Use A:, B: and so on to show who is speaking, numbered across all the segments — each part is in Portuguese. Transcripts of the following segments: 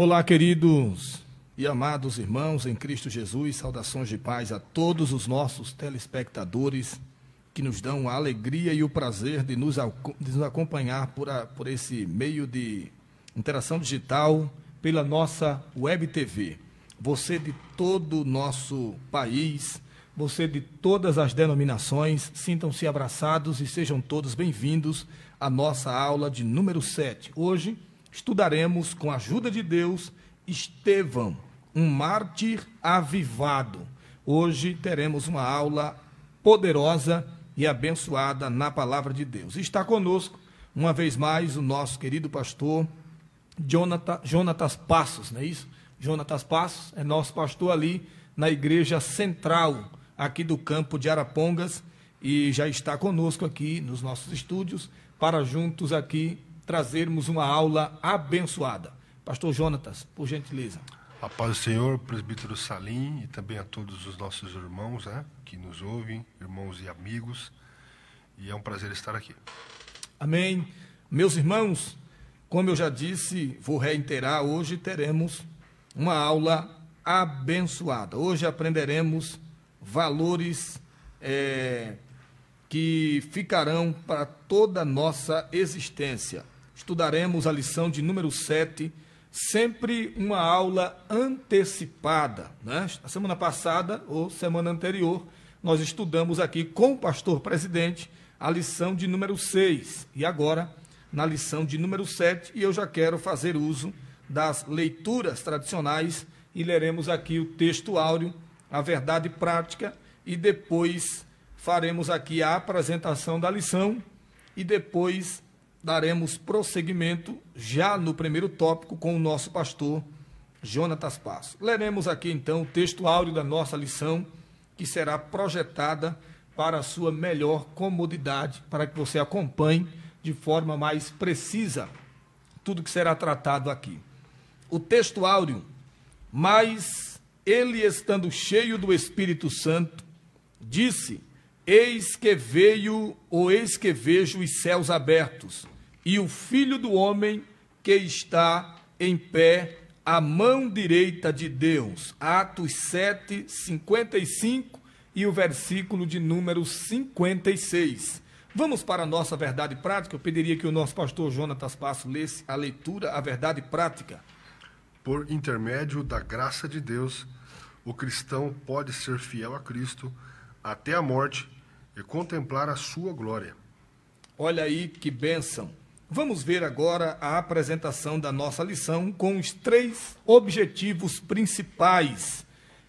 A: Olá, queridos e amados irmãos em Cristo Jesus, saudações de paz a todos os nossos telespectadores que nos dão a alegria e o prazer de nos acompanhar por esse meio de interação digital pela nossa Web TV. Você de todo o nosso país, você de todas as denominações, sintam-se abraçados e sejam todos bem-vindos à nossa aula de número 7. Hoje estudaremos, com a ajuda de Deus, Estevão, um mártir avivado. Hoje teremos uma aula poderosa e abençoada na palavra de Deus. Está conosco, uma vez mais, o nosso querido pastor Jonatas Passos, não é isso? Jonatas Passos é nosso pastor ali na igreja central, aqui do campo de Arapongas, e já está conosco aqui nos nossos estúdios, para juntos aqui trazermos uma aula abençoada. Pastor Jonatas, por gentileza.
B: A paz do Senhor, presbítero Salim, e também a todos os nossos irmãos, que nos ouvem, irmãos e amigos, e é um prazer estar aqui.
A: Amém. Meus irmãos, como eu já disse, vou reiterar, hoje teremos uma aula abençoada. Hoje aprenderemos valores que ficarão para toda a nossa existência. Estudaremos a lição de número 7, sempre uma aula antecipada, né? A semana passada ou semana anterior, nós estudamos aqui com o pastor presidente a lição de número 6, e agora na lição de número 7, e eu já quero fazer uso das leituras tradicionais e leremos aqui o texto áureo, a verdade prática, e depois faremos aqui a apresentação da lição e depois daremos prosseguimento já no primeiro tópico com o nosso pastor Jonatas Passos. Leremos aqui então o texto áureo da nossa lição, que será projetada para a sua melhor comodidade, para que você acompanhe de forma mais precisa tudo que será tratado aqui. O texto áureo: mas ele, estando cheio do Espírito Santo, disse: eis que vejo os céus abertos, e o Filho do Homem que está em pé à mão direita de Deus. Atos 7, 55 e o versículo de número 56. Vamos para a nossa verdade prática. Eu pediria que o nosso pastor Jonatas Passos lesse a leitura, a verdade prática.
B: Por intermédio da graça de Deus, o cristão pode ser fiel a Cristo até a morte e contemplar a sua glória.
A: Olha aí que bênção. Vamos ver agora a apresentação da nossa lição com os 3 objetivos principais.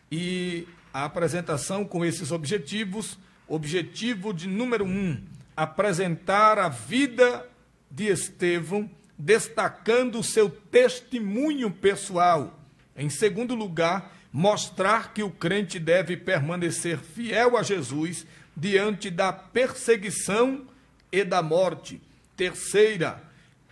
A: E a apresentação com esses objetivos: objetivo de número 1, apresentar a vida de Estevão, destacando o seu testemunho pessoal. Em segundo lugar, mostrar que o crente deve permanecer fiel a Jesus diante da perseguição e da morte. Terceira,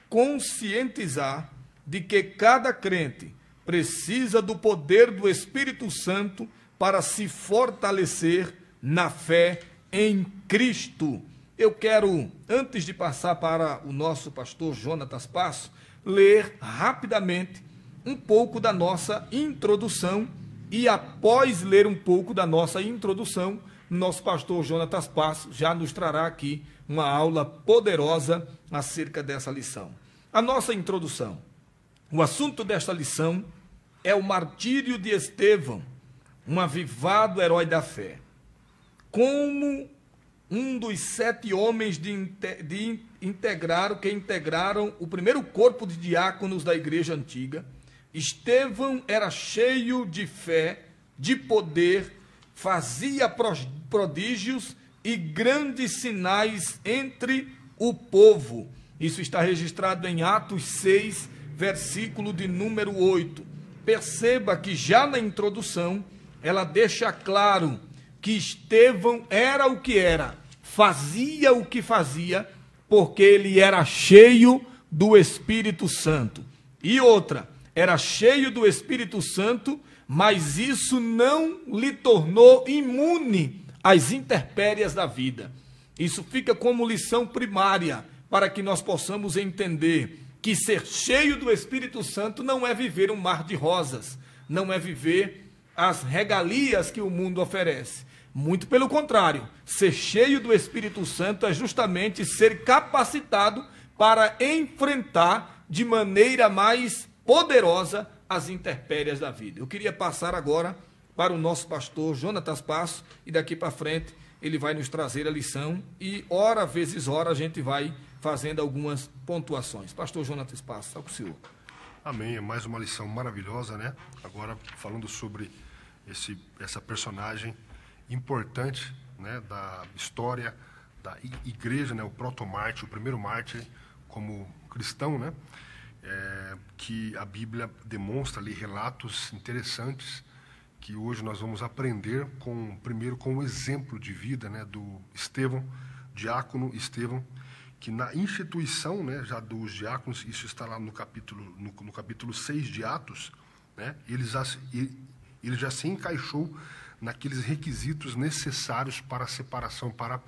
A: conscientizar de que cada crente precisa do poder do Espírito Santo para se fortalecer na fé em Cristo. Eu quero, antes de passar para o nosso pastor Jonatas Passos, ler rapidamente um pouco da nossa introdução, e após ler um pouco da nossa introdução, nosso pastor Jonatas Passos já nos trará aqui uma aula poderosa acerca dessa lição. A nossa introdução. O assunto desta lição é o martírio de Estevão, um avivado herói da fé. Como um dos 7 homens que integraram o primeiro corpo de diáconos da igreja antiga, Estevão era cheio de fé, de poder, fazia prodígios e grandes sinais entre o povo. Isso está registrado em Atos 6, versículo de número 8. Perceba que já na introdução ela deixa claro que Estevão era o que era, fazia o que fazia, porque ele era cheio do Espírito Santo. E outra, era cheio do Espírito Santo, mas isso não lhe tornou imune às intempéries da vida. Isso fica como lição primária para que nós possamos entender que ser cheio do Espírito Santo não é viver um mar de rosas, não é viver as regalias que o mundo oferece. Muito pelo contrário, ser cheio do Espírito Santo é justamente ser capacitado para enfrentar de maneira mais poderosa as intempéries da vida. Eu queria passar agora para o nosso pastor Jonatas Passo, e daqui para frente ele vai nos trazer a lição e, hora vezes hora, a gente vai fazendo algumas pontuações. Pastor Jonatas Passo, está com o senhor.
B: Amém, é mais uma lição maravilhosa, né? Agora falando sobre essa personagem importante, né, da história da igreja, né, o proto-mártir, o primeiro mártir como cristão, né? Que a Bíblia demonstra ali relatos interessantes que hoje nós vamos aprender primeiro com o exemplo de vida, né, do Estevão, diácono Estevão, que na instituição, né, já dos diáconos, isso está lá no capítulo 6 de Atos, né, ele já se encaixou naqueles requisitos necessários para a separação, para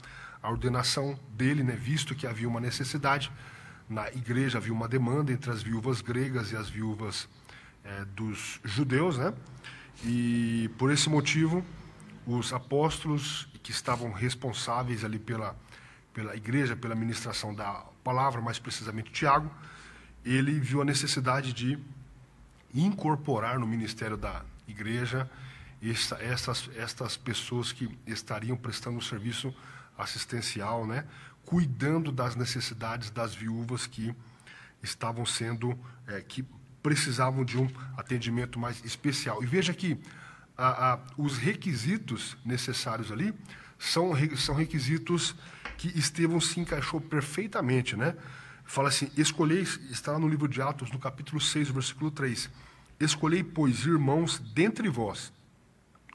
B: a ordenação dele, né, visto que havia uma necessidade. Na igreja havia uma demanda entre as viúvas gregas e as viúvas dos judeus, né? E por esse motivo, os apóstolos que estavam responsáveis ali pela igreja, pela ministração da palavra, mais precisamente Tiago, ele viu a necessidade de incorporar no ministério da igreja estas pessoas que estariam prestando um serviço assistencial, né? Cuidando das necessidades das viúvas que estavam que precisavam de um atendimento mais especial. E veja que os requisitos necessários ali são requisitos que Estevão se encaixou perfeitamente, né? Fala assim, está lá no livro de Atos, no capítulo 6, versículo 3, escolhei, pois, irmãos, dentre vós.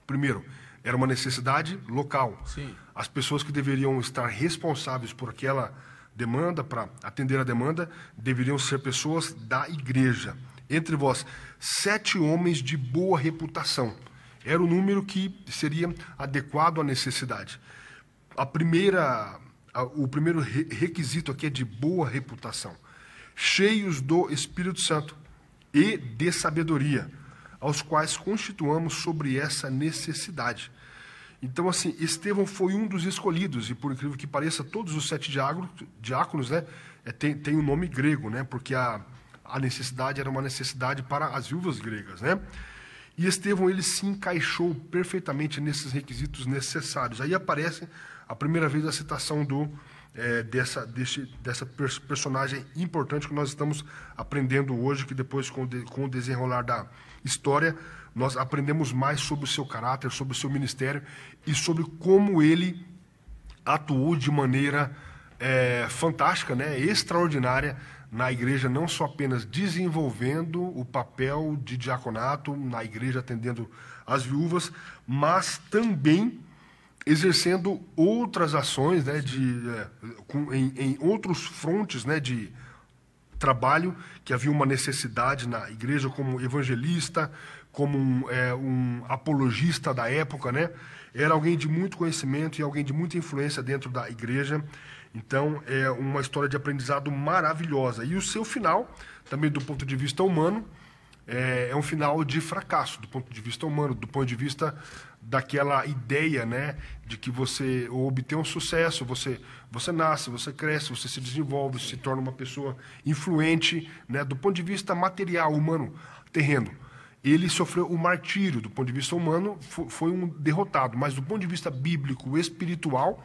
B: Primeiro, era uma necessidade local.
A: Sim.
B: As pessoas que deveriam estar responsáveis por aquela demanda, para atender a demanda, deveriam ser pessoas da igreja. Entre vós, 7 homens de boa reputação. Era o número que seria adequado à necessidade. O primeiro requisito aqui é de boa reputação. Cheios do Espírito Santo e de sabedoria, aos quais constituamos sobre essa necessidade. Então, assim, Estevão foi um dos escolhidos, e por incrível que pareça, todos os 7 diáconos, né, tem um nome grego, né, porque a necessidade era uma necessidade para as viúvas gregas, né? E Estevão, ele se encaixou perfeitamente nesses requisitos necessários. Aí aparece a primeira vez a citação dessa personagem importante que nós estamos aprendendo hoje, que depois, com o desenrolar da história, nós aprendemos mais sobre o seu caráter, sobre o seu ministério e sobre como ele atuou de maneira fantástica, né, extraordinária na igreja, não só apenas desenvolvendo o papel de diaconato na igreja, atendendo as viúvas, mas também exercendo outras ações, né, em outros frontes, né, de trabalho, que havia uma necessidade na igreja, como evangelista, como um apologista da época, né? Era alguém de muito conhecimento e alguém de muita influência dentro da igreja. Então, é uma história de aprendizado maravilhosa. E o seu final, também do ponto de vista humano, é um final de fracasso, do ponto de vista humano, do ponto de vista daquela ideia, né, de que você obtém um sucesso, você nasce, você cresce, você se desenvolve, se torna uma pessoa influente, né, do ponto de vista material, humano, terreno. Ele sofreu o martírio, do ponto de vista humano, foi um derrotado, mas do ponto de vista bíblico, espiritual,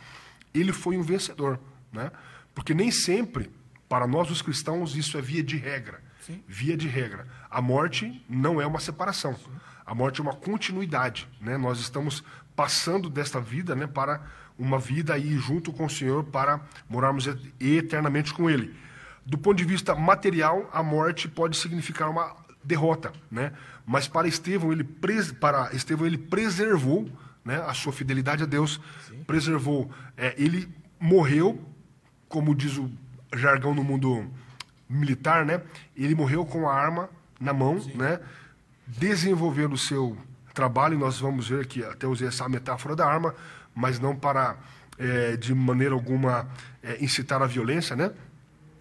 B: ele foi um vencedor, né? Porque nem sempre, para nós os cristãos, isso é via de regra.
A: Sim.
B: Via de regra. A morte não é uma separação. Sim. A morte é uma continuidade, né? Nós estamos passando desta vida, né, para uma vida aí junto com o Senhor, para morarmos eternamente com Ele. Do ponto de vista material, a morte pode significar uma derrota, né? Mas para Estevão, ele preservou, né, a sua fidelidade a Deus. Sim. Preservou. Ele morreu, como diz o jargão no mundo militar, né? Ele morreu com a arma na mão, sim, né? Desenvolvendo o seu trabalho, e nós vamos ver que até usei essa metáfora da arma, mas não para, de maneira alguma, incitar a violência, né?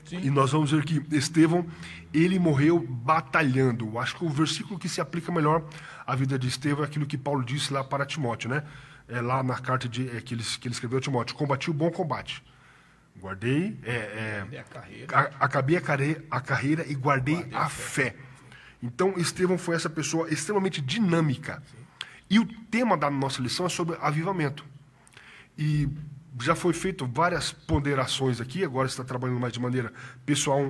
A: Sim.
B: E nós vamos ver que Estevão, ele morreu batalhando. Eu acho que o versículo que se aplica melhor à vida de Estevão é aquilo que Paulo disse lá para Timóteo, né? Lá na carta que ele escreveu a Timóteo: combati o bom combate, guardei, acabei a carreira e guardei a fé. Então, Estevão foi essa pessoa extremamente dinâmica. Sim. E o tema da nossa lição é sobre avivamento. E já foi feito várias ponderações aqui, agora está trabalhando mais de maneira pessoal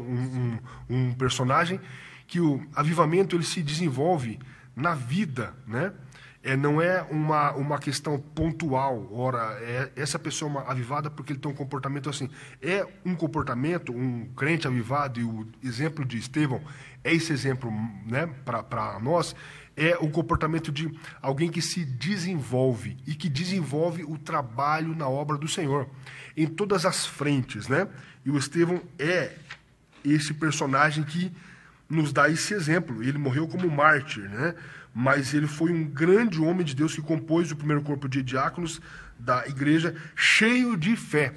B: um personagem, que o avivamento ele se desenvolve na vida, né? Não é uma questão pontual, ora, essa pessoa é uma avivada porque ele tem um comportamento assim. É um comportamento, um crente avivado, e o exemplo de Estevão é esse exemplo, né, para nós, é o comportamento de alguém que se desenvolve e que desenvolve o trabalho na obra do Senhor, em todas as frentes, né? E o Estevão é esse personagem que nos dá esse exemplo. Ele morreu como mártir, né? Mas ele foi um grande homem de Deus que compôs o primeiro corpo de diáconos da igreja, cheio de fé,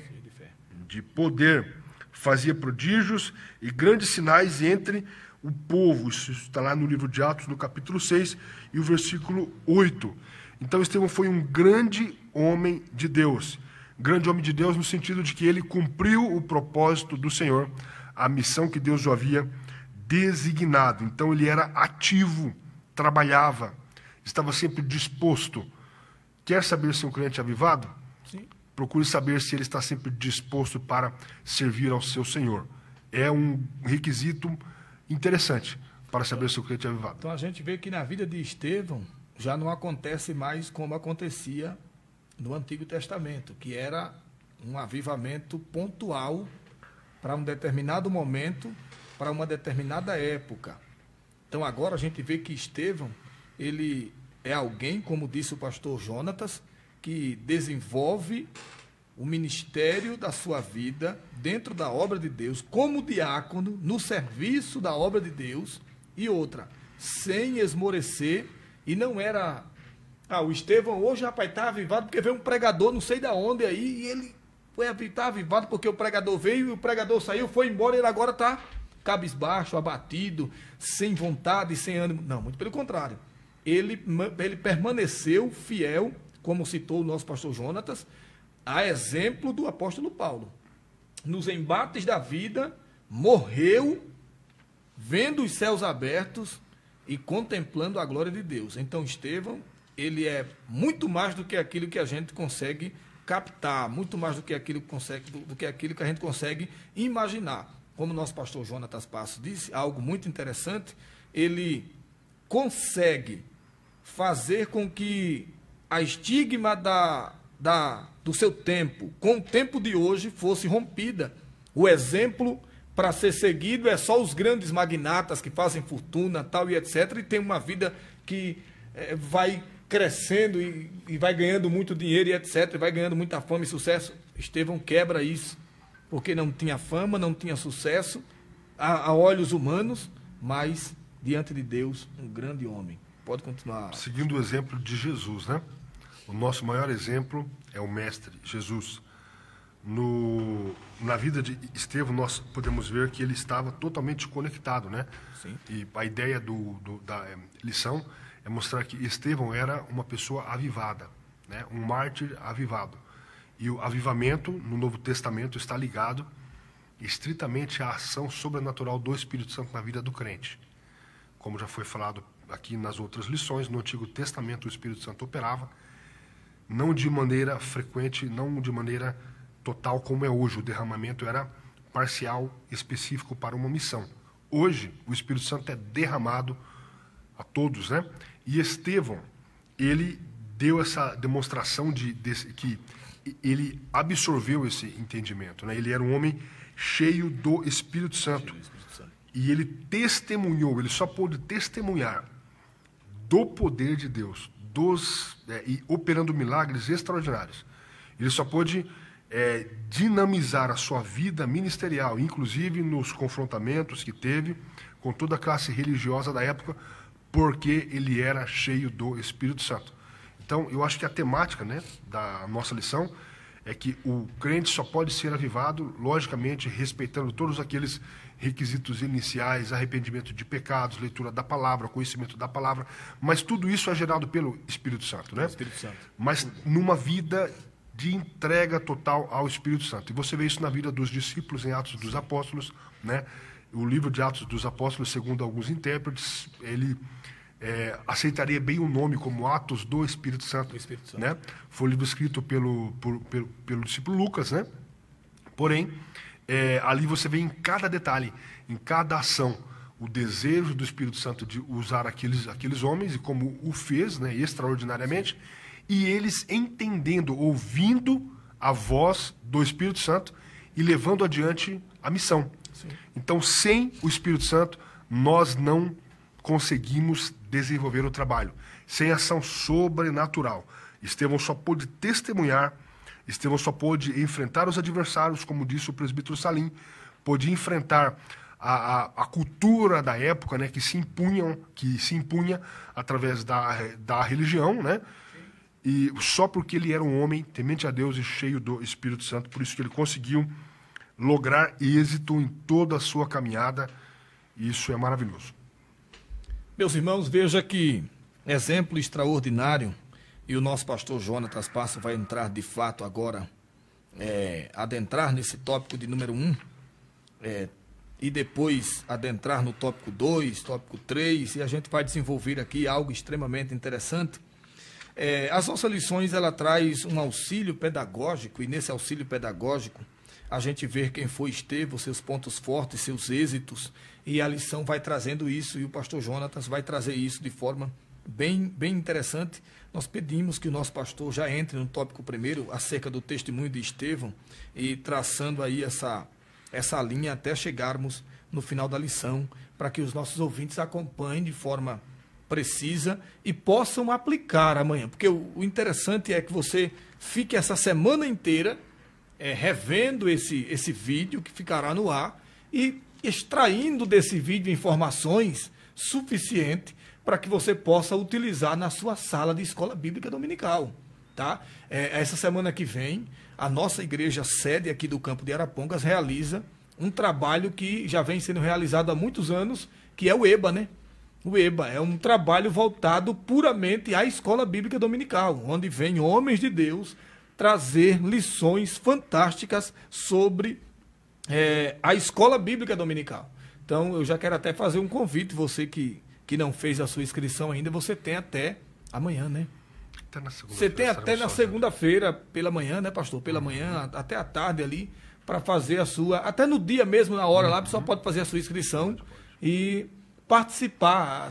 B: de poder, fazia prodígios e grandes sinais entre o povo. Isso está lá no livro de Atos, no capítulo 6 e o versículo 8. Então, Estevão foi um grande homem de Deus. Grande homem de Deus no sentido de que ele cumpriu o propósito do Senhor, a missão que Deus o havia designado. Então, ele era ativo, trabalhava, estava sempre disposto. Quer saber se um crente é avivado?
A: Sim.
B: Procure saber se ele está sempre disposto para servir ao seu Senhor. É um requisito interessante para saber se o crente é avivado.
A: Então a gente vê que na vida de Estevão já não acontece mais como acontecia no Antigo Testamento, que era um avivamento pontual para um determinado momento, para uma determinada época. Então agora a gente vê que Estevão, ele é alguém, como disse o pastor Jonatas, que desenvolve o ministério da sua vida dentro da obra de Deus, como diácono, no serviço da obra de Deus, e outra, sem esmorecer, e não era... o Estevão hoje, rapaz, está avivado porque veio um pregador não sei de onde aí, e ele está avivado porque o pregador veio, e o pregador saiu, foi embora, e ele agora está cabisbaixo, abatido, sem vontade, sem ânimo. Não, muito pelo contrário. Ele permaneceu fiel, como citou o nosso pastor Jonatas, a exemplo do apóstolo Paulo. Nos embates da vida, morreu vendo os céus abertos e contemplando a glória de Deus. Então, Estevão, ele é muito mais do que aquilo que a gente consegue captar, muito mais do que aquilo que a gente consegue imaginar. Como o nosso pastor Jonatas Passos disse, algo muito interessante, ele consegue fazer com que a estigma do seu tempo, com o tempo de hoje, fosse rompida. O exemplo para ser seguido é só os grandes magnatas que fazem fortuna, tal e etc., e tem uma vida que vai crescendo e vai ganhando muito dinheiro e etc., e vai ganhando muita fama e sucesso. Estevão quebra isso, porque não tinha fama, não tinha sucesso a olhos humanos, mas diante de Deus, um grande homem. Pode continuar.
B: Seguindo o exemplo de Jesus, né? O nosso maior exemplo é o Mestre, Jesus. Na vida de Estevão, nós podemos ver que ele estava totalmente conectado, né?
A: Sim.
B: E a ideia da lição é mostrar que Estevão era uma pessoa avivada, né? Um mártir avivado. E o avivamento, no Novo Testamento, está ligado estritamente à ação sobrenatural do Espírito Santo na vida do crente. Como já foi falado aqui nas outras lições, no Antigo Testamento o Espírito Santo operava, não de maneira frequente, não de maneira total como é hoje. O derramamento era parcial, específico para uma missão. Hoje, o Espírito Santo é derramado a todos, né? E Estevão, ele deu essa demonstração que ele absorveu esse entendimento, né? Ele era um homem cheio do Espírito Santo. E ele testemunhou, ele só pôde testemunhar do poder de Deus, e operando milagres extraordinários. Ele só pôde dinamizar a sua vida ministerial, inclusive nos confrontamentos que teve com toda a classe religiosa da época, porque ele era cheio do Espírito Santo. Então, eu acho que a temática, né, da nossa lição é que o crente só pode ser avivado, logicamente, respeitando todos aqueles requisitos iniciais, arrependimento de pecados, leitura da palavra, conhecimento da palavra, mas tudo isso é gerado pelo Espírito Santo, né?
A: Espírito Santo.
B: Mas numa vida de entrega total ao Espírito Santo. E você vê isso na vida dos discípulos em Atos dos Apóstolos, né? O livro de Atos dos Apóstolos, segundo alguns intérpretes, ele aceitaria bem o nome como Atos do Espírito Santo, né? Foi um livro escrito pelo discípulo Lucas, né? Porém, ali você vê em cada detalhe, em cada ação, o desejo do Espírito Santo de usar aqueles homens, e como o fez, né, extraordinariamente, e eles entendendo, ouvindo a voz do Espírito Santo e levando adiante a missão. Sim. Então, sem o Espírito Santo, nós não conseguimos desenvolver o trabalho. Sem ação sobrenatural. Estevão só pôde testemunhar, Estevão só pôde enfrentar os adversários, como disse o presbítero Salim, pôde enfrentar a cultura da época, né, que se impunha através da religião, né? E só porque ele era um homem temente a Deus e cheio do Espírito Santo, por isso que ele conseguiu lograr êxito em toda a sua caminhada, e isso é maravilhoso.
A: Meus irmãos, veja que exemplo extraordinário, e o nosso pastor Jonatas Passo vai entrar de fato agora, adentrar nesse tópico de número 1, e depois adentrar no tópico 2, tópico 3, e a gente vai desenvolver aqui algo extremamente interessante. As nossas lições, ela traz um auxílio pedagógico, e nesse auxílio pedagógico a gente vê quem foi Estevão, seus pontos fortes, seus êxitos, e a lição vai trazendo isso, e o pastor Jonatas vai trazer isso de forma bem interessante. Nós pedimos que o nosso pastor já entre no tópico primeiro, acerca do testemunho de Estevão, e traçando aí essa linha até chegarmos no final da lição, para que os nossos ouvintes acompanhem de forma precisa e possam aplicar amanhã, porque o interessante é que você fique essa semana inteira revendo esse vídeo que ficará no ar e extraindo desse vídeo informações suficientes para que você possa utilizar na sua sala de escola bíblica dominical, tá? Essa semana que vem, a nossa igreja sede aqui do campo de Arapongas realiza um trabalho que já vem sendo realizado há muitos anos, que é o EBA, né? O EBA é um trabalho voltado puramente à escola bíblica dominical, onde vem homens de Deus trazer lições fantásticas sobre a escola bíblica dominical. Então, eu já quero até fazer um convite, você que não fez a sua inscrição ainda, você tem até amanhã, né? Você tem até na segunda-feira pela manhã, né, pastor? Pela manhã, até a tarde ali, para fazer a sua, até no dia mesmo, na hora lá, a pessoa pode fazer a sua inscrição e participar.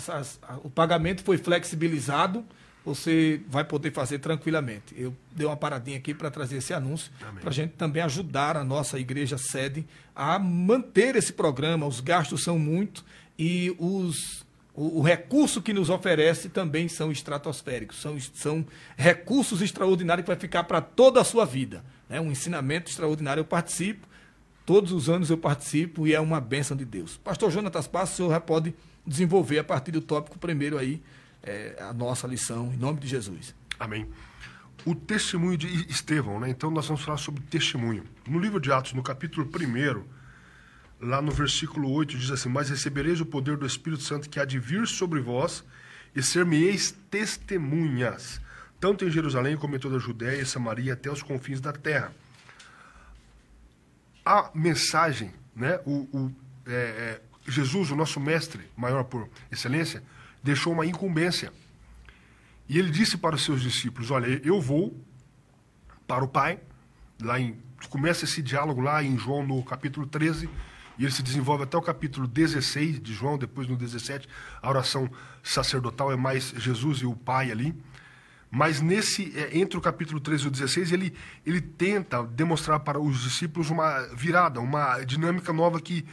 A: O pagamento foi flexibilizado, você vai poder fazer tranquilamente. Eu dei uma paradinha aqui para trazer esse anúncio, para a gente também ajudar a nossa igreja sede a manter esse programa. Os gastos são muito e o recurso que nos oferece também são estratosféricos, são recursos extraordinários que vai ficar para toda a sua vida. É um ensinamento extraordinário. Eu participo, todos os anos eu participo e é uma bênção de Deus. Pastor Jonatas Passos, o senhor já pode desenvolver a partir do tópico primeiro aí, a nossa lição, em nome de Jesus.
B: Amém. O testemunho de Estevão, né? Então nós vamos falar sobre testemunho. No livro de Atos, no capítulo 1, lá no versículo 8, diz assim: mas recebereis o poder do Espírito Santo que há de vir sobre vós, e ser-me-eis testemunhas, tanto em Jerusalém como em toda a Judéia e Samaria, até os confins da terra. A mensagem, né? Jesus, o nosso mestre maior por excelência, deixou uma incumbência. E ele disse para os seus discípulos: olha, eu vou para o Pai. Começa esse diálogo lá em João, no capítulo 13, e ele se desenvolve até o capítulo 16 de João. Depois, no 17, a oração sacerdotal é mais Jesus e o Pai ali. Mas entre o capítulo 13 e o 16, ele tenta demonstrar para os discípulos uma virada, uma dinâmica nova que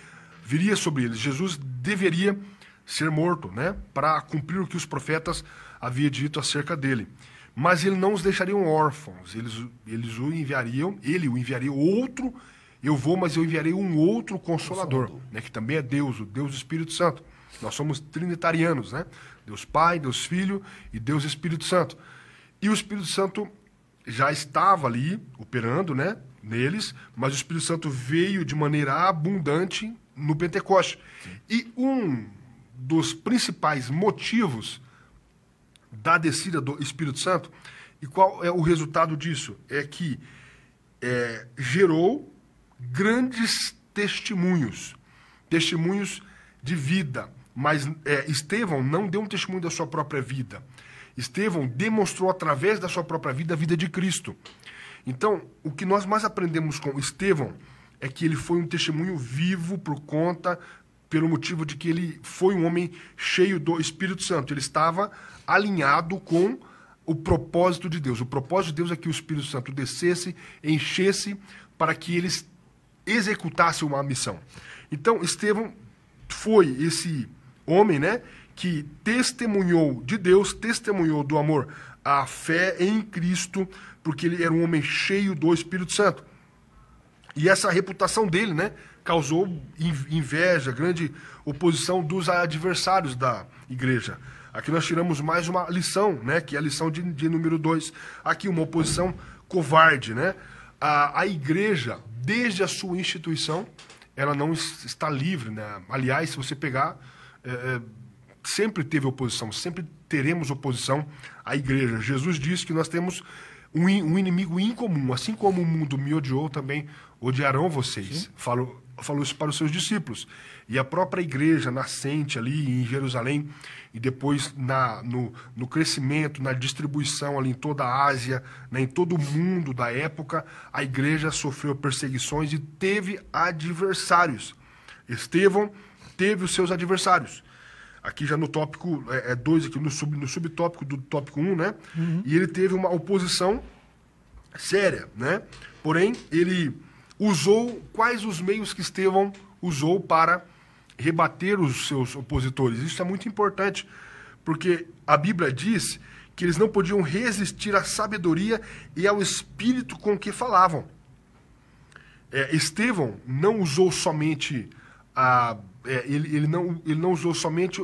B: viria sobre eles. Jesus deveria ser morto, né, para cumprir o que os profetas haviam dito acerca dele. Mas ele não os deixariam órfãos. Eles o enviariam, ele o enviaria outro. Eu vou, mas eu enviarei um outro Consolador, né, que também é Deus, o Deus Espírito Santo. Nós somos trinitarianos, né? Deus Pai, Deus Filho e Deus Espírito Santo. E o Espírito Santo já estava ali, o operando, né, neles, mas o Espírito Santo veio de maneira abundante no Pentecoste. Sim. E um dos principais motivos da descida do Espírito Santo, e qual é o resultado disso? É que gerou grandes testemunhos de vida. Mas Estevão não deu um testemunho da sua própria vida. Estevão demonstrou através da sua própria vida a vida de Cristo. Então, o que nós mais aprendemos com Estevão é que ele foi um testemunho vivo pelo motivo de que ele foi um homem cheio do Espírito Santo. Ele estava alinhado com o propósito de Deus. O propósito de Deus é que o Espírito Santo descesse, enchesse, para que eles executassem uma missão. Então, Estevão foi esse homem, né, que testemunhou de Deus, testemunhou do amor à fé em Cristo, porque ele era um homem cheio do Espírito Santo. E essa reputação dele, né, causou inveja, grande oposição dos adversários da igreja. Aqui nós tiramos mais uma lição, né, que é a lição de número 2. Aqui uma oposição covarde, né? A igreja, desde a sua instituição, ela não está livre, né? Aliás, se você pegar, sempre teve oposição, sempre teremos oposição à igreja. Jesus disse que nós temos um inimigo incomum, assim como o mundo me odiou, também odiarão vocês. Falou isso para os seus discípulos. E a própria igreja nascente ali em Jerusalém, e depois no crescimento, na distribuição ali em toda a Ásia, né, em todo o mundo da época, a igreja sofreu perseguições e teve adversários. Estevão teve os seus adversários. Aqui já no tópico 2, aqui no subtópico do tópico 1, né? Uhum. E ele teve uma oposição séria, né? Porém, ele usou quais os meios que Estevão usou para rebater os seus opositores. Isso é muito importante, porque a Bíblia diz que eles não podiam resistir à sabedoria e ao espírito com que falavam. Estevão não usou somente ele não usou somente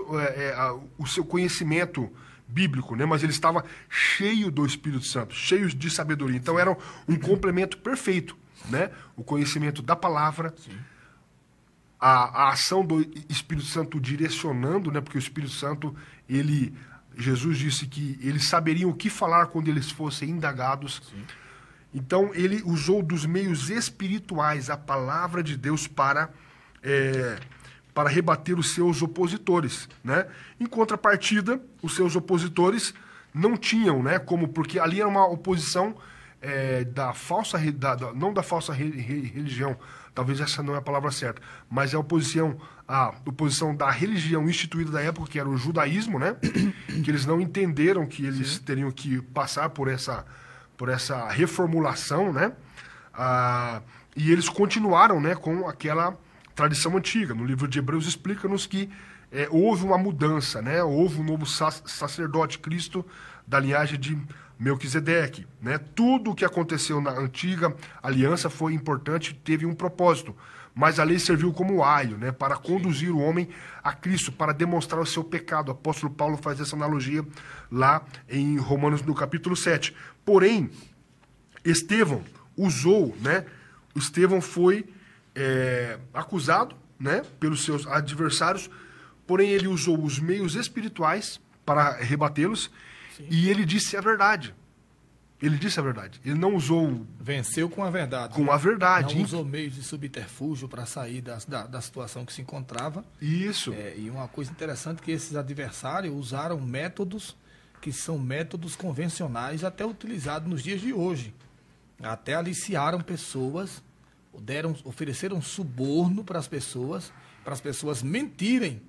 B: o seu conhecimento bíblico, né? Mas ele estava cheio do Espírito Santo, cheio de sabedoria. Então era um complemento perfeito, né? O conhecimento da palavra, a ação do Espírito Santo direcionando, né? Porque o Espírito Santo, Jesus disse que eles saberiam o que falar quando eles fossem indagados. Sim. Então ele usou dos meios espirituais a palavra de Deus para rebater os seus opositores, né? Em contrapartida, os seus opositores não tinham, né? Porque ali era uma oposição não da falsa religião, talvez essa não é a palavra certa, mas é a oposição da religião instituída da época, que era o judaísmo, né? Que eles não entenderam que eles teriam que passar por essa reformulação, né? E eles continuaram, né, com aquela tradição antiga. No livro de Hebreus explica-nos que houve uma mudança, né? Houve um novo sacerdote, Cristo, da linhagem de Melquisedeque, né? Tudo o que aconteceu na antiga aliança foi importante, teve um propósito, mas a lei serviu como aio, né, para conduzir o homem a Cristo, para demonstrar o seu pecado. O apóstolo Paulo faz essa analogia lá em Romanos, no capítulo 7. Porém, Estevão usou, né? Estevão foi acusado, né, pelos seus adversários, porém ele usou os meios espirituais para rebatê-los. Sim. E ele disse a verdade. Ele disse a verdade. Ele não usou...
A: Venceu com a verdade.
B: Com a verdade.
A: Não usou meios de subterfúgio para sair da situação que se encontrava.
B: Isso.
A: E uma coisa interessante é que esses adversários usaram métodos que são métodos convencionais até utilizados nos dias de hoje. Até aliciaram pessoas, ofereceram suborno para as pessoas mentirem,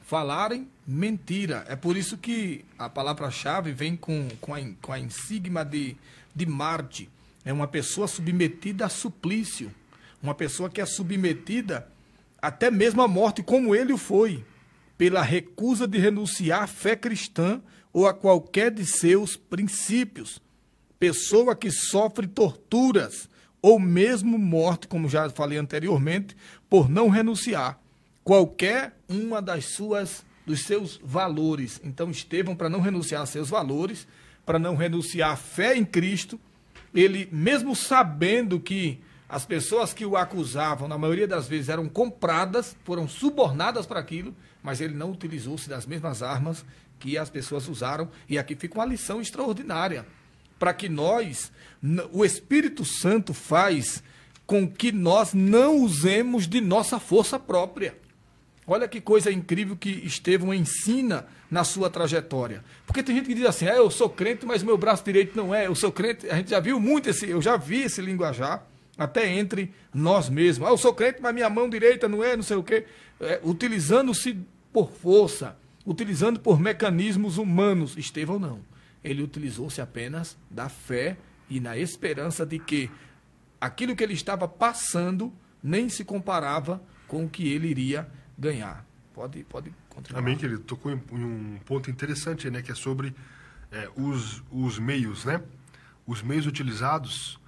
A: falarem mentira. É por isso que a palavra-chave vem com a insígnia de Marte. É uma pessoa submetida a suplício, uma pessoa que é submetida até mesmo à morte, como ele o foi, pela recusa de renunciar à fé cristã ou a qualquer de seus princípios. Pessoa que sofre torturas ou mesmo morte, como já falei anteriormente, por não renunciar qualquer uma dos seus valores. Então, Estevão, para não renunciar a seus valores, para não renunciar à fé em Cristo, ele, mesmo sabendo que as pessoas que o acusavam, na maioria das vezes, eram compradas, foram subornadas para aquilo, mas ele não utilizou-se das mesmas armas que as pessoas usaram. E aqui fica uma lição extraordinária, para que nós, o Espírito Santo faz com que nós não usemos de nossa força própria. Olha que coisa incrível que Estevão ensina na sua trajetória. Porque tem gente que diz assim, eu sou crente, mas meu braço direito não é. Eu sou crente, a gente já viu muito eu já vi esse linguajar, até entre nós mesmos. Eu sou crente, mas minha mão direita não é, não sei o quê. Utilizando-se por força, utilizando por mecanismos humanos. Estevão não. Ele utilizou-se apenas da fé e na esperança de que aquilo que ele estava passando nem se comparava com o que ele iria ganhar. Pode continuar.
B: Amém, querido. Tocou em um ponto interessante, né, que é sobre os meios, né? Os meios utilizados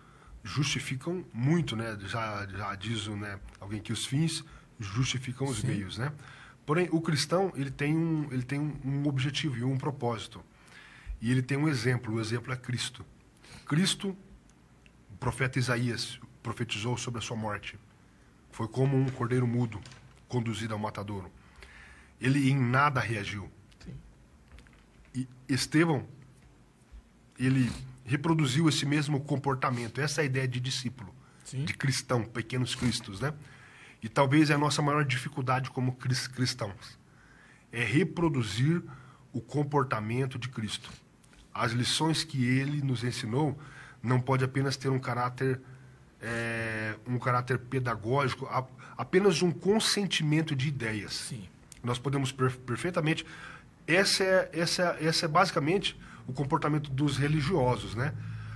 B: justificam muito, né? Já diz, né, alguém que os fins justificam os meios, né? Porém, o cristão, ele tem um objetivo e um propósito. E ele tem um exemplo. O exemplo é Cristo. Cristo, o profeta Isaías profetizou sobre a sua morte. Foi como um cordeiro mudo conduzido ao matadouro. Ele em nada reagiu.
A: Sim.
B: E Estevão, ele reproduziu esse mesmo comportamento. Essa é a ideia de discípulo,
A: Sim.
B: de cristão, pequenos cristos, né? E talvez é a nossa maior dificuldade como cristãos. É reproduzir o comportamento de Cristo. As lições que ele nos ensinou não pode apenas ter um caráter pedagógico, apenas um consentimento de ideias.
A: Sim.
B: Nós podemos perfeitamente... Essa é basicamente o comportamento dos religiosos, né?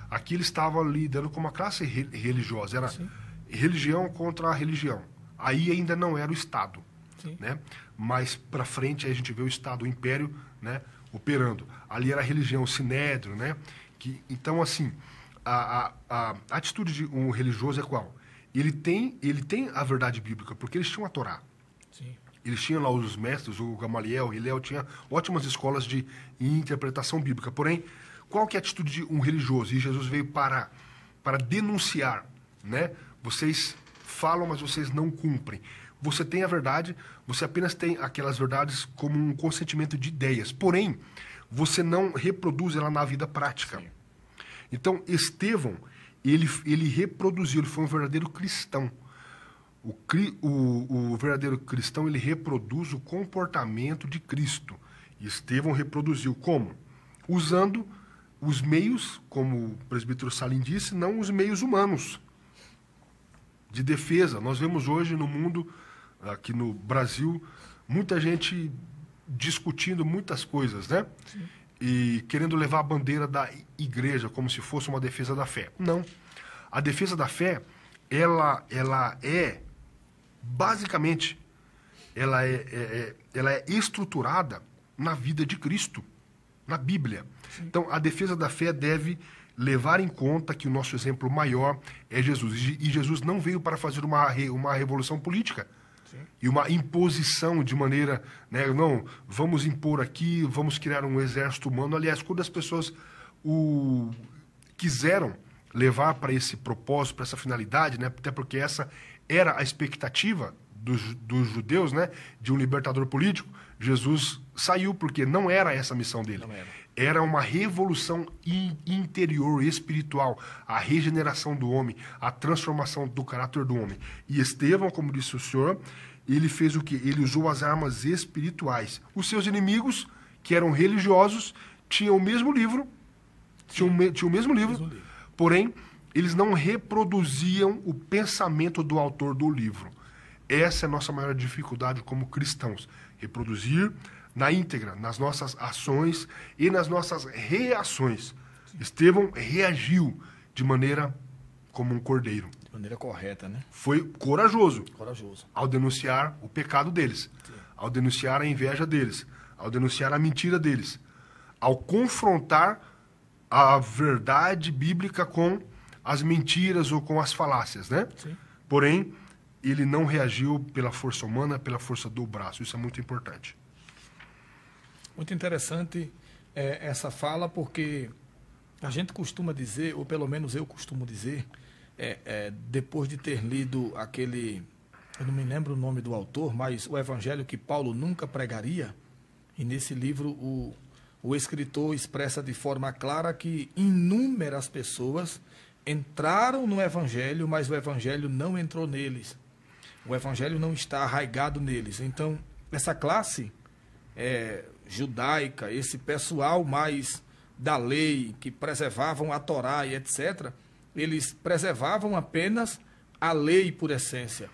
B: Aqui ele estava lidando com uma classe religiosa. Era
A: Sim.
B: religião contra a religião. Aí ainda não era o Estado.
A: Sim.
B: Né? Mas para frente aí a gente vê o Estado, o Império, né, operando. Ali era a religião, o Sinédrio, né? Então, assim, a atitude de um religioso é qual? Ele tem a verdade bíblica, porque eles tinham a Torá.
A: Sim.
B: Eles tinham lá os mestres, o Gamaliel, o Hilel, tinha ótimas escolas de interpretação bíblica. Porém, qual que é a atitude de um religioso? E Jesus veio para denunciar, né? Vocês falam, mas vocês não cumprem. Você tem a verdade, você apenas tem aquelas verdades como um consentimento de ideias. Porém, você não reproduz ela na vida prática.
A: Sim.
B: Então, Estevão, ele reproduziu, ele foi um verdadeiro cristão. O verdadeiro cristão, ele reproduz o comportamento de Cristo. E Estevão reproduziu como? Usando os meios, como o presbítero Salim disse, não os meios humanos de defesa. Nós vemos hoje no mundo, aqui no Brasil, muita gente discutindo muitas coisas, né?
A: Sim.
B: E querendo levar a bandeira da igreja como se fosse uma defesa da fé. Não. A defesa da fé, ela é, basicamente, ela é estruturada na vida de Cristo, na Bíblia. Sim. Então, a defesa da fé deve levar em conta que o nosso exemplo maior é Jesus. E Jesus não veio para fazer uma revolução política. Sim. E uma imposição de maneira, né, não, vamos impor aqui, vamos criar um exército humano. Aliás, quando as pessoas quiseram levar para esse propósito, para essa finalidade, né, até porque essa era a expectativa dos judeus, né, de um libertador político, Jesus saiu porque não era essa a missão dele. Era uma revolução interior, espiritual, a regeneração do homem, a transformação do caráter do homem. E Estevão, como disse o senhor, ele fez o quê? Ele usou as armas espirituais. Os seus inimigos, que eram religiosos, tinham o mesmo livro, tinham o mesmo livro, porém, eles não reproduziam o pensamento do autor do livro. Essa é a nossa maior dificuldade como cristãos. Reproduzir na íntegra, nas nossas ações e nas nossas reações. Sim. Estevão reagiu de maneira como um cordeiro.
A: De maneira correta, né?
B: Foi corajoso.
A: Corajoso.
B: Ao denunciar o pecado deles. Sim. Ao denunciar a inveja deles. Ao denunciar a mentira deles. Ao confrontar a verdade bíblica com as mentiras ou com as falácias, né?
A: Sim.
B: Porém, ele não reagiu pela força humana, pela força do braço. Isso é muito importante.
A: Muito interessante essa fala, porque A gente costuma dizer, ou pelo menos eu costumo dizer, depois de ter lido aquele, eu não me lembro o nome do autor, mas o evangelho que Paulo nunca pregaria, e nesse livro o escritor expressa de forma clara que inúmeras pessoas entraram no evangelho, mas o evangelho não entrou neles. O evangelho não está arraigado neles. Então, essa classe judaica, esse pessoal mais da lei, que preservavam a Torá e etc., eles preservavam apenas a lei por essência,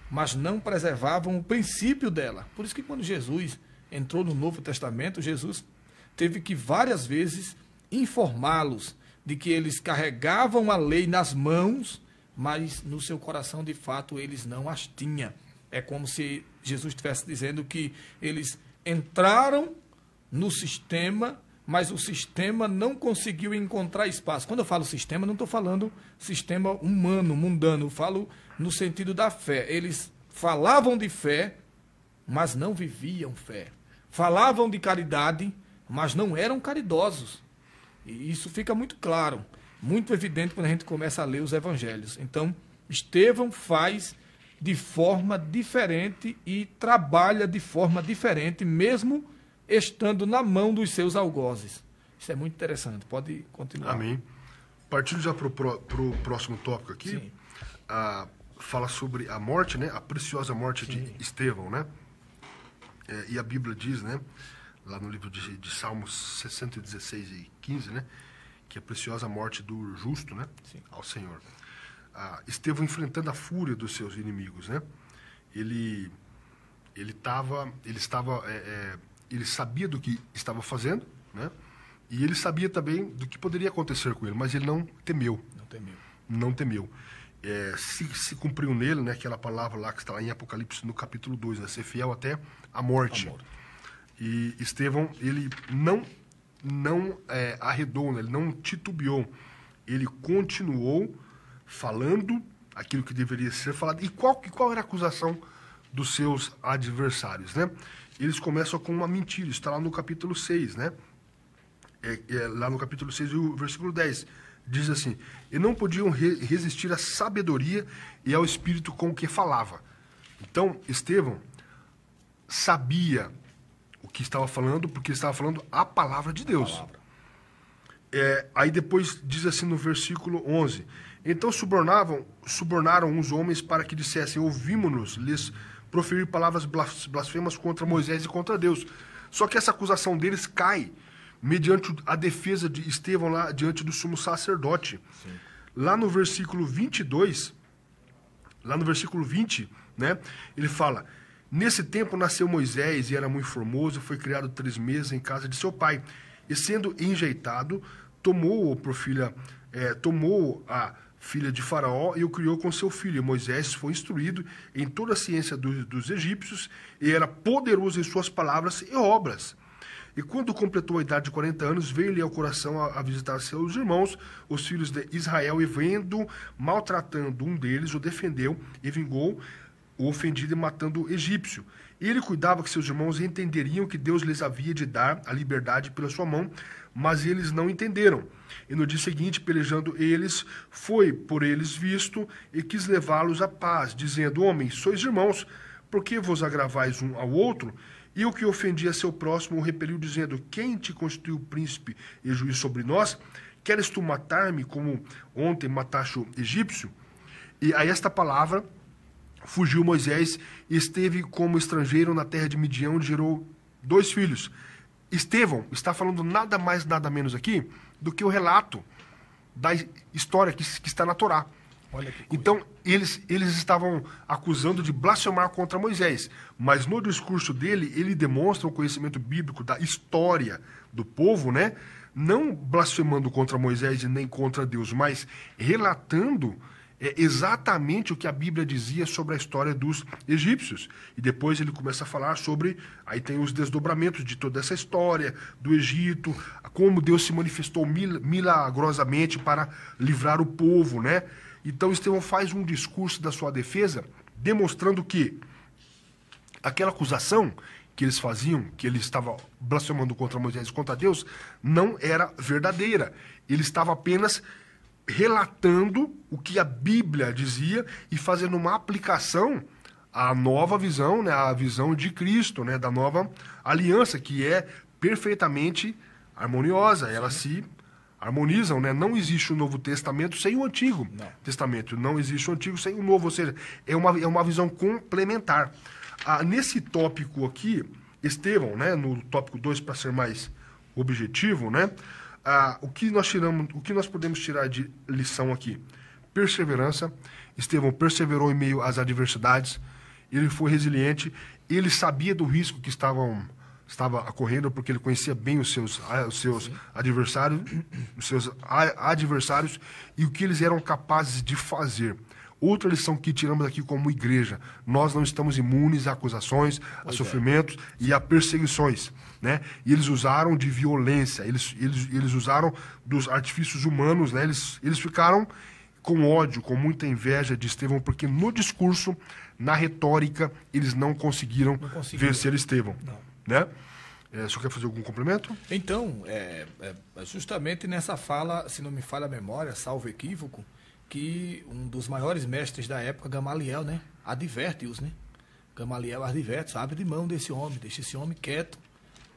A: mas não preservavam o princípio dela. Por isso que quando Jesus entrou no Novo Testamento, Jesus teve que várias vezes informá-los de que eles carregavam a lei nas mãos, mas no seu coração, de fato, eles não as tinham. É como se Jesus estivesse dizendo que eles entraram no sistema, mas o sistema não conseguiu encontrar espaço. Quando eu falo sistema, não estou falando sistema humano, mundano, eu falo no sentido da fé. Eles falavam de fé, mas não viviam fé. Falavam de caridade, mas não eram caridosos. E isso fica muito claro, muito evidente quando a gente começa a ler os evangelhos. Então, Estevão faz de forma diferente e trabalha de forma diferente, mesmo estando na mão dos seus algozes. Isso é muito interessante. Pode continuar.
B: Amém. Partindo já para o próximo tópico aqui, fala sobre a morte, né? A preciosa morte de Estevão, né? E a Bíblia diz, né? Lá no livro de Salmos 116 e 15, né? Que a preciosa morte do justo, né? Sim. Ao Senhor. Estevão enfrentando a fúria dos seus inimigos, né? Ele sabia do que estava fazendo, né? E ele sabia também do que poderia acontecer com ele, mas ele não temeu. Não temeu. Se cumpriu nele, né? Aquela palavra lá que está lá em Apocalipse, no capítulo 2, né? Ser fiel até a morte. E Estevão, ele não arredou, né? Ele não titubeou. Ele continuou falando aquilo que deveria ser falado. E qual era a acusação dos seus adversários, né? Eles começam com uma mentira. Isso está lá no capítulo 6, né? Lá no capítulo 6, o versículo 10. Diz assim: e não podiam resistir à sabedoria e ao espírito com o que falava. Então, Estevão sabia o que estava falando, porque estava falando a palavra de Deus. Aí depois diz assim no versículo 11: então subornaram os homens para que dissessem: ouvimos-nos lhes proferir palavras blasfemas contra Moisés e contra Deus. Só que essa acusação deles cai mediante a defesa de Estevão lá diante do sumo sacerdote. Sim. Lá no versículo 22, lá no versículo 20, né, ele fala: nesse tempo nasceu Moisés e era muito formoso, foi criado 3 meses em casa de seu pai. E sendo enjeitado, tomou a filha de Faraó e o criou com seu filho. E Moisés foi instruído em toda a ciência dos egípcios e era poderoso em suas palavras e obras. E quando completou a idade de 40 anos, veio-lhe ao coração a visitar seus irmãos, os filhos de Israel, e vendo, maltratando um deles, o defendeu e vingou o ofendido e matando o egípcio. E ele cuidava que seus irmãos entenderiam que Deus lhes havia de dar a liberdade pela sua mão, mas eles não entenderam. E no dia seguinte, pelejando eles, foi por eles visto e quis levá-los à paz, dizendo: homens, sois irmãos, por que vos agravais um ao outro? E o que ofendia seu próximo o repeliu, dizendo: quem te constituiu príncipe e juiz sobre nós? Queres tu matar-me como ontem mataste o egípcio? E a esta palavra fugiu Moisés e esteve como estrangeiro na terra de Midian, onde gerou 2 filhos. Estevão está falando nada mais, nada menos aqui do que o relato da história que está na Torá. Então, eles estavam acusando de blasfemar contra Moisés, mas no discurso dele, ele demonstra o conhecimento bíblico da história do povo, né? Não blasfemando contra Moisés e nem contra Deus, mas relatando exatamente o que a Bíblia dizia sobre a história dos egípcios. E depois ele começa a falar sobre, aí tem os desdobramentos de toda essa história do Egito, como Deus se manifestou milagrosamente para livrar o povo, né? Então Estevão faz um discurso da sua defesa, demonstrando que aquela acusação que eles faziam, que ele estava blasfemando contra Moisés e contra Deus, não era verdadeira. Ele estava apenas relatando o que a Bíblia dizia e fazendo uma aplicação à nova visão, né, à visão de Cristo, né, da nova aliança, que é perfeitamente harmoniosa. Elas se harmonizam, né? Não existe o Novo Testamento sem o Antigo Testamento. Não existe o Antigo sem o Novo. Ou seja, é uma visão complementar. Nesse tópico aqui, Estevão, né, no tópico 2, para ser mais objetivo, né, o que nós podemos tirar de lição aqui? Perseverança. Estevão perseverou em meio às adversidades, ele foi resiliente, ele sabia do risco que estava ocorrendo, porque ele conhecia bem os seus adversários e o que eles eram capazes de fazer. Outra lição que tiramos aqui como igreja: nós não estamos imunes a acusações, a sofrimentos e a perseguições, né? E eles usaram de violência, eles usaram dos artifícios humanos, né? Eles ficaram com ódio, com muita inveja de Estevão, porque no discurso, na retórica, eles não conseguiram vencer Estevão, né? Você quer fazer algum complemento?
A: Então, justamente nessa fala, se não me falha a memória, salvo equívoco, que um dos maiores mestres da época, Gamaliel, né, adverte-os, né? Gamaliel adverte, abre de mão desse homem, deixa esse homem quieto,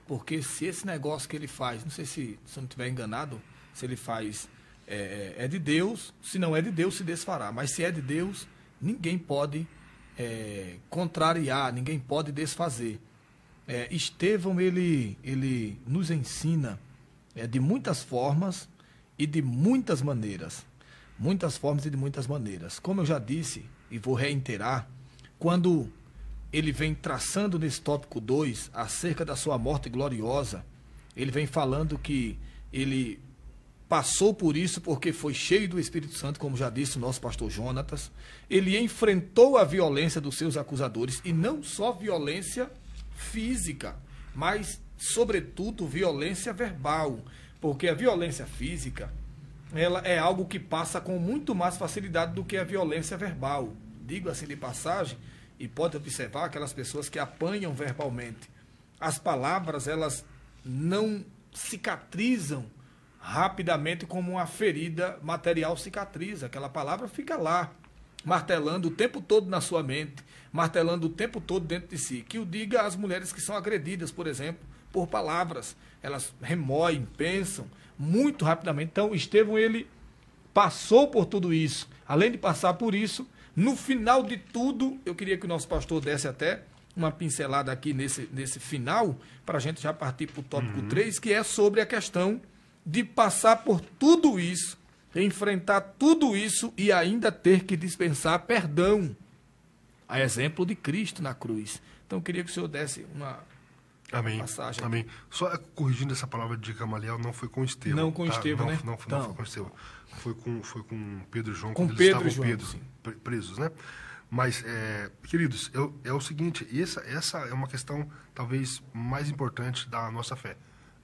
A: porque se esse negócio que ele faz, não sei se eu não estiver enganado, se ele faz é de Deus, se não é de Deus se desfará, mas se é de Deus, ninguém pode contrariar, ninguém pode desfazer. Estevão, ele nos ensina de muitas formas e de muitas maneiras. Muitas formas e de muitas maneiras. Como eu já disse, e vou reiterar, quando ele vem traçando nesse tópico 2 acerca da sua morte gloriosa, ele vem falando que ele passou por isso porque foi cheio do Espírito Santo, como já disse o nosso pastor Jonatas. Ele enfrentou a violência dos seus acusadores, e não só violência física, mas, sobretudo, violência verbal, porque a violência física, ela é algo que passa com muito mais facilidade do que a violência verbal. Digo assim de passagem, e pode observar aquelas pessoas que apanham verbalmente. As palavras, elas não cicatrizam rapidamente como uma ferida material cicatriza. Aquela palavra fica lá, martelando o tempo todo na sua mente, martelando o tempo todo dentro de si. Que o diga às mulheres que são agredidas, por exemplo, por palavras. Elas remoem, pensam muito rapidamente. Então, Estevão, ele passou por tudo isso. Além de passar por isso, no final de tudo, eu queria que o nosso pastor desse até uma pincelada aqui nesse final, para a gente já partir para o tópico 3, que é sobre a questão de passar por tudo isso, enfrentar tudo isso e ainda ter que dispensar perdão, a exemplo de Cristo na cruz. Então, eu queria que o senhor desse uma passagem.
B: Amém. Só corrigindo essa palavra de Gamaliel, não foi com Estevão.
A: Não com Estevão, né?
B: Não foi com Estevão. Foi com Pedro e João,
A: com
B: quando
A: Pedro
B: eles
A: e João,
B: estavam presos, né? Mas, queridos, é o seguinte, essa é uma questão talvez mais importante da nossa fé,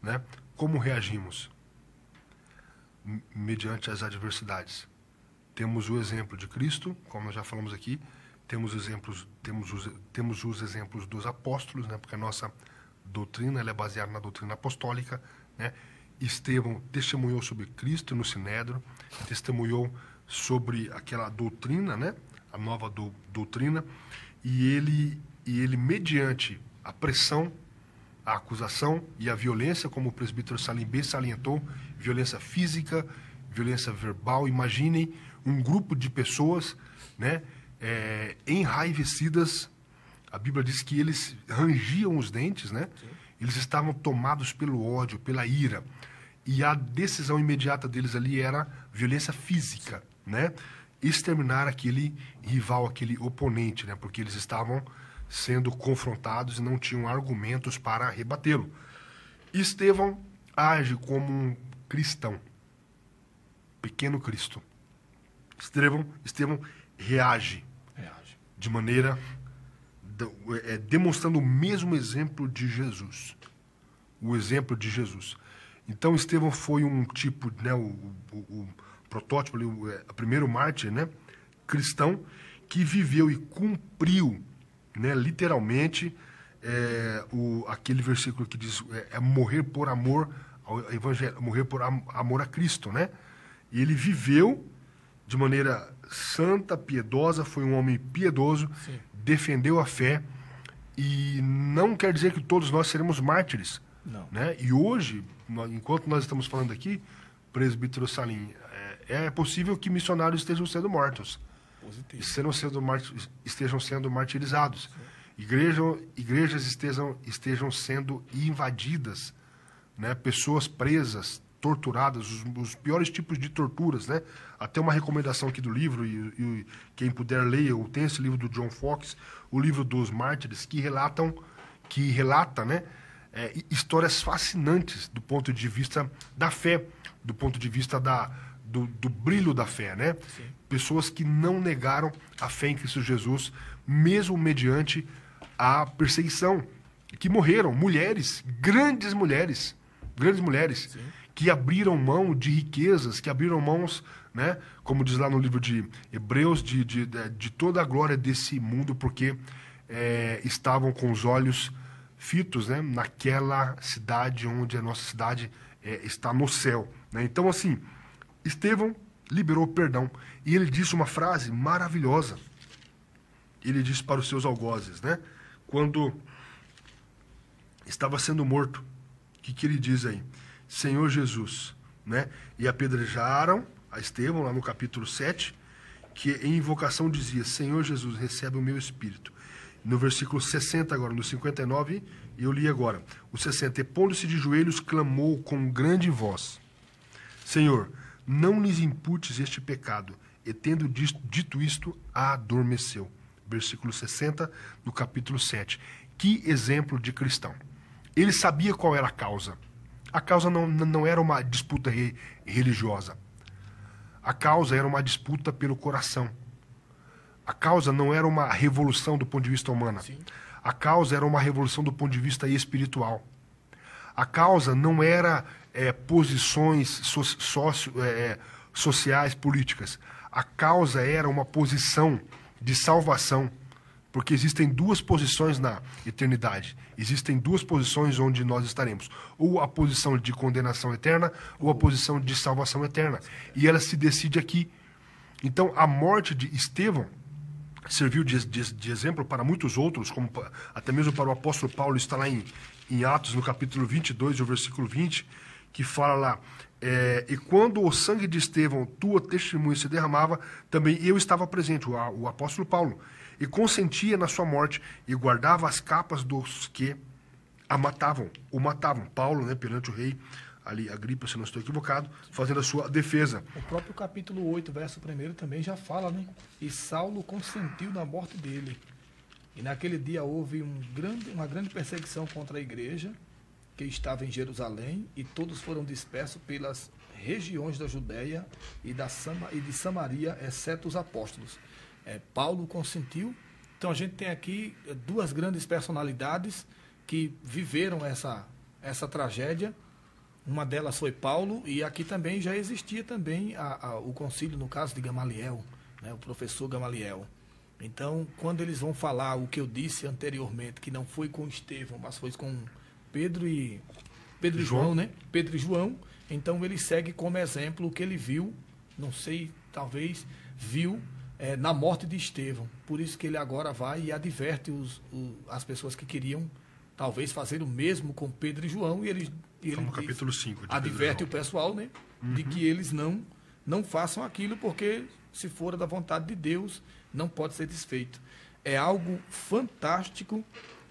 B: né? Como reagimos mediante as adversidades? Temos o exemplo de Cristo, como nós já falamos aqui, temos os exemplos dos apóstolos, né? Porque a nossa doutrina, ela é baseada na doutrina apostólica, né? Estevão testemunhou sobre Cristo no Sinédrio, testemunhou sobre aquela doutrina, né? A nova doutrina, e ele mediante a pressão, a acusação e a violência, como o presbítero Salim B salientou, violência física, violência verbal. Imaginem um grupo de pessoas, né, enraivecidas. A Bíblia diz que eles rangiam os dentes, né? Eles estavam tomados pelo ódio, pela ira. E a decisão imediata deles ali era violência física, né? Exterminar aquele rival, aquele oponente, né? Porque eles estavam sendo confrontados e não tinham argumentos para rebatê-lo. Estevão age como um cristão, pequeno Cristo. Estevão reage de maneira demonstrando o mesmo exemplo de Jesus, o exemplo de Jesus. Então Estevão foi um tipo, né, o protótipo, o primeiro mártir, né, cristão, que viveu e cumpriu, né, literalmente aquele versículo que diz morrer por amor ao Evangelho, morrer por amor a Cristo, né? E ele viveu de maneira santa, piedosa, foi um homem piedoso, sim, defendeu a fé, e não quer dizer que todos nós seremos mártires. Não. Né? E hoje, enquanto nós estamos falando aqui, presbítero Salim, é possível que missionários estejam sendo mortos, estejam sendo martirizados. Igrejas estejam sendo invadidas, né? Pessoas presas, torturadas, os piores tipos de torturas, né? Até uma recomendação aqui do livro, e quem puder leia, tem esse livro do John Fox, o livro dos Mártires, que relata, né, histórias fascinantes do ponto de vista da fé, do ponto de vista do brilho da fé, né? Sim. Pessoas que não negaram a fé em Cristo Jesus, mesmo mediante a perseguição, que morreram, grandes mulheres, sim, que abriram mão de riquezas, que abriram mãos, né, como diz lá no livro de Hebreus, de toda a glória desse mundo, porque estavam com os olhos fitos, né, naquela cidade onde a nossa cidade está no céu. Né? Então, assim, Estevão liberou perdão. E ele disse uma frase maravilhosa. Ele disse para os seus algozes, né, quando estava sendo morto, o que ele diz aí? Senhor Jesus, né? E apedrejaram a Estevão, lá no capítulo 7, que em invocação dizia, Senhor Jesus, recebe o meu espírito. No versículo 60 agora, no 59, eu li agora, o 60, e pondo-se de joelhos, clamou com grande voz, Senhor, não lhes imputes este pecado, e tendo dito isto, adormeceu. Versículo 60 do capítulo 7. Que exemplo de cristão. Ele sabia qual era a causa. A causa não era uma disputa religiosa. A causa era uma disputa pelo coração. A causa não era uma revolução do ponto de vista humano. Sim. A causa era uma revolução do ponto de vista espiritual. A causa não era posições sociais, políticas. A causa era uma posição de salvação. Porque existem duas posições na eternidade. Existem duas posições onde nós estaremos. Ou a posição de condenação eterna, ou a posição de salvação eterna. E ela se decide aqui. Então, a morte de Estevão serviu de exemplo para muitos outros, como até mesmo para o apóstolo Paulo, está lá em Atos, no capítulo 22, o versículo 20, que fala lá, e quando o sangue de Estevão, tua testemunha, se derramava, também eu estava presente, o apóstolo Paulo, e consentia na sua morte, e guardava as capas dos que o matavam. Paulo, né, perante o rei, ali, Agripa, se não estou equivocado, fazendo a sua defesa.
A: O próprio capítulo 8, verso 1 também já fala, né? E Saulo consentiu na morte dele. E naquele dia houve uma grande perseguição contra a igreja, que estava em Jerusalém, e todos foram dispersos pelas regiões da Judéia e de Samaria, exceto os apóstolos. Paulo consentiu. Então a gente tem aqui duas grandes personalidades que viveram essa tragédia. Uma delas foi Paulo, e aqui também já existia também o concílio, no caso de Gamaliel, né, o professor Gamaliel. Então, quando eles vão falar o que eu disse anteriormente, que não foi com Estevão, mas foi com Pedro e João, né? Pedro e João, então ele segue como exemplo o que ele viu, não sei, talvez viu na morte de Estevão. Por isso que ele agora vai e adverte as pessoas que queriam talvez fazer o mesmo com Pedro e João, e ele
B: no capítulo 5
A: adverte o pessoal, né, de que eles não façam aquilo, porque se for da vontade de Deus, não pode ser desfeito. É algo fantástico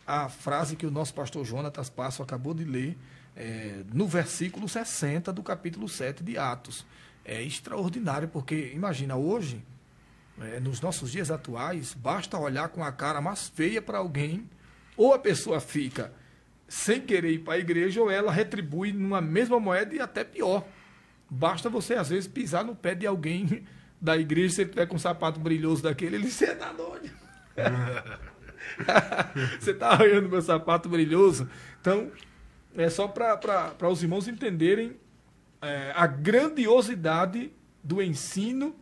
A: a frase que o nosso pastor Jonatas Passo acabou de ler, no versículo 60 do capítulo 7 de Atos. É extraordinário, porque, imagina, hoje, nos nossos dias atuais, basta olhar com a cara mais feia para alguém, ou a pessoa fica sem querer ir para a igreja, ou ela retribui numa mesma moeda e até pior. Basta você, às vezes, pisar no pé de alguém da igreja, se ele tiver com um sapato brilhoso daquele, ele você tá doido. Você está arranhando meu sapato brilhoso. Então, é só para os irmãos entenderem a grandiosidade do ensino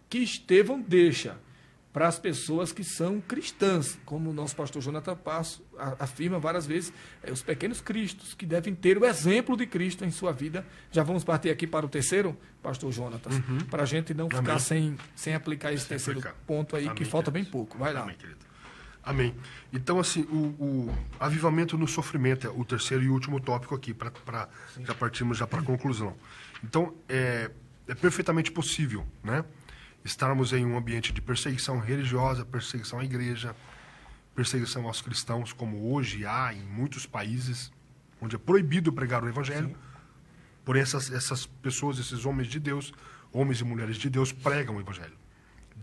A: que Estevão deixa. para as pessoas que são cristãs, como o nosso pastor Jonathan Passo afirma várias vezes, os pequenos cristos, que devem ter o exemplo de Cristo em sua vida. Já vamos partir aqui para o terceiro, pastor Jonathan, para a gente não ficar sem aplicar esse terceiro ponto aí, que falta bem pouco. Vai lá.
B: Amém, querido. Amém. Então, assim, o avivamento no sofrimento é o terceiro e último tópico aqui, para já partirmos já para a conclusão. Então, é perfeitamente possível, né, estarmos em um ambiente de perseguição religiosa, perseguição à igreja, perseguição aos cristãos, como hoje há em muitos países, onde é proibido pregar o evangelho. Sim. Porém, essas pessoas, esses homens de Deus, homens e mulheres de Deus, pregam o evangelho.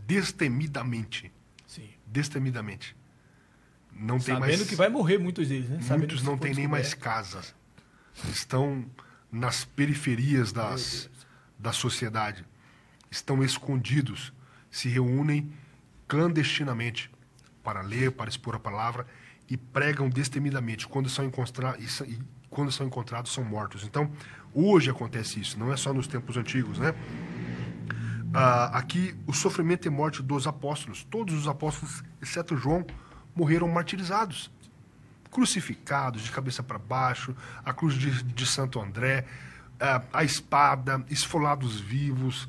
B: Destemidamente.
A: Sim.
B: Destemidamente. Não tem
A: Sabendo
B: mais,
A: que vai morrer muitos deles, né?
B: Muitos não têm nem mais casas. Estão nas periferias da sociedade. Estão escondidos. Se reúnem clandestinamente para ler, para expor a palavra e pregam destemidamente. Quando são encontrados, são mortos. Então, hoje acontece isso. Não é só nos tempos antigos, né? Aqui, o sofrimento e morte dos apóstolos. Todos os apóstolos, exceto João, morreram martirizados, crucificados de cabeça para baixo, a cruz de Santo André, a espada, esfolados vivos,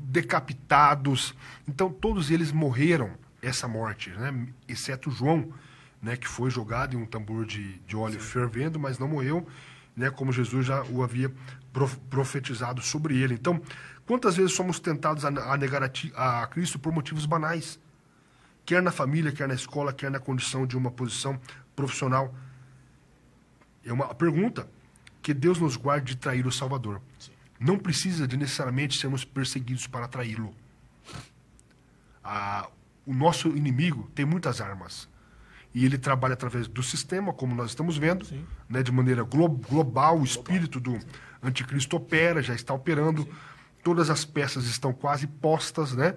B: decapitados. Então, todos eles morreram essa morte, né? Exceto João, né, que foi jogado em um tambor de óleo fervendo, mas não morreu, né, como Jesus já o havia profetizado sobre ele. Então, quantas vezes somos tentados a negar a Cristo por motivos banais? Quer na família, quer na escola, quer na condição de uma posição profissional. É uma pergunta. Que Deus nos guarde de trair o Salvador. Sim. Não precisa de necessariamente sermos perseguidos para traí-lo. O nosso inimigo tem muitas armas. E ele trabalha através do sistema, como nós estamos vendo, né, de maneira global. O espírito do anticristo opera, já está operando. Sim. Todas as peças estão quase postas, né?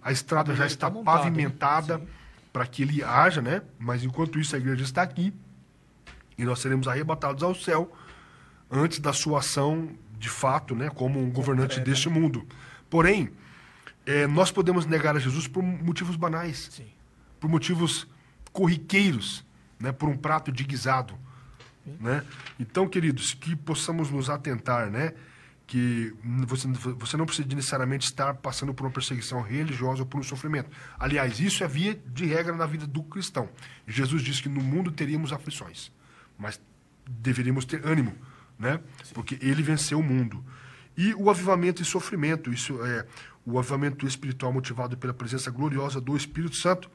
B: A estrada já está pavimentada, né, para que ele haja, né? Mas enquanto isso a igreja está aqui e nós seremos arrebatados ao céu antes da sua ação de fato, né? Como um governante deste mundo. Porém, nós podemos negar a Jesus por motivos banais, sim, por motivos corriqueiros, né? Por um prato de guisado, né? Então, queridos, que possamos nos atentar, né? Que você não precisa necessariamente estar passando por uma perseguição religiosa ou por um sofrimento. Aliás, isso é via de regra na vida do cristão. Jesus disse que no mundo teríamos aflições, mas deveríamos ter ânimo, né? Porque ele venceu o mundo. E o avivamento e sofrimento, isso é o avivamento espiritual motivado pela presença gloriosa do Espírito Santo,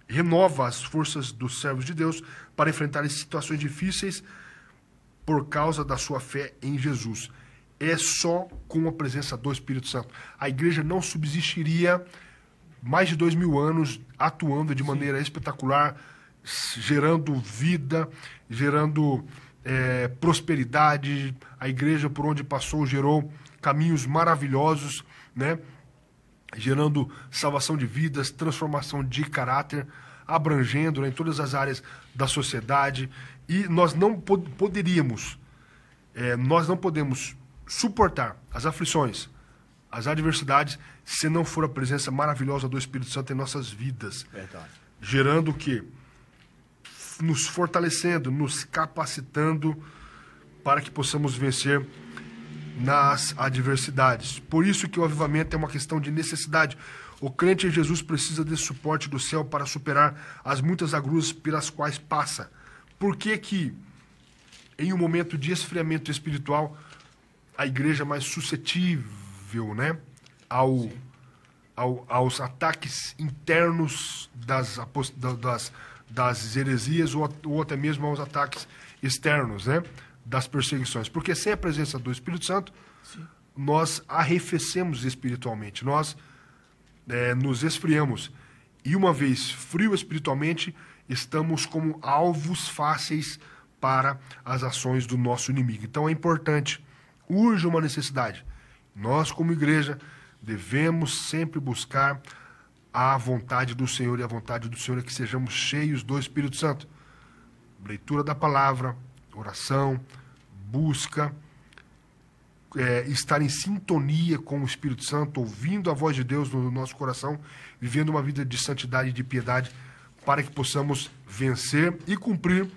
B: renova as forças dos servos de Deus para enfrentar situações difíceis por causa da sua fé em Jesus. É só com a presença do Espírito Santo. A igreja não subsistiria mais de 2000 anos atuando de maneira espetacular, gerando vida, gerando prosperidade. A igreja, por onde passou, gerou caminhos maravilhosos, né? Gerando salvação de vidas, transformação de caráter, abrangendo, né, em todas as áreas da sociedade. E nós não podemos suportar as aflições, as adversidades, se não for a presença maravilhosa do Espírito Santo em nossas vidas.
A: Verdade.
B: Gerando o quê? Nos fortalecendo, nos capacitando para que possamos vencer nas adversidades. Por isso que o avivamento é uma questão de necessidade. O crente em Jesus precisa desse suporte do céu para superar as muitas agruras pelas quais passa. Por que que, em um momento de esfriamento espiritual, a igreja é mais suscetível, né, aos ataques internos das heresias ou até mesmo aos ataques externos, né, das perseguições? Porque sem a presença do Espírito Santo, sim, nós arrefecemos espiritualmente, nós nos esfriamos. E uma vez frio espiritualmente, estamos como alvos fáceis para as ações do nosso inimigo. Então é importante, urge uma necessidade. Nós, como igreja, devemos sempre buscar a vontade do Senhor, e a vontade do Senhor é que sejamos cheios do Espírito Santo. Leitura da palavra, oração, busca, estar em sintonia com o Espírito Santo, ouvindo a voz de Deus no nosso coração, vivendo uma vida de santidade e de piedade, para que possamos vencer e cumprir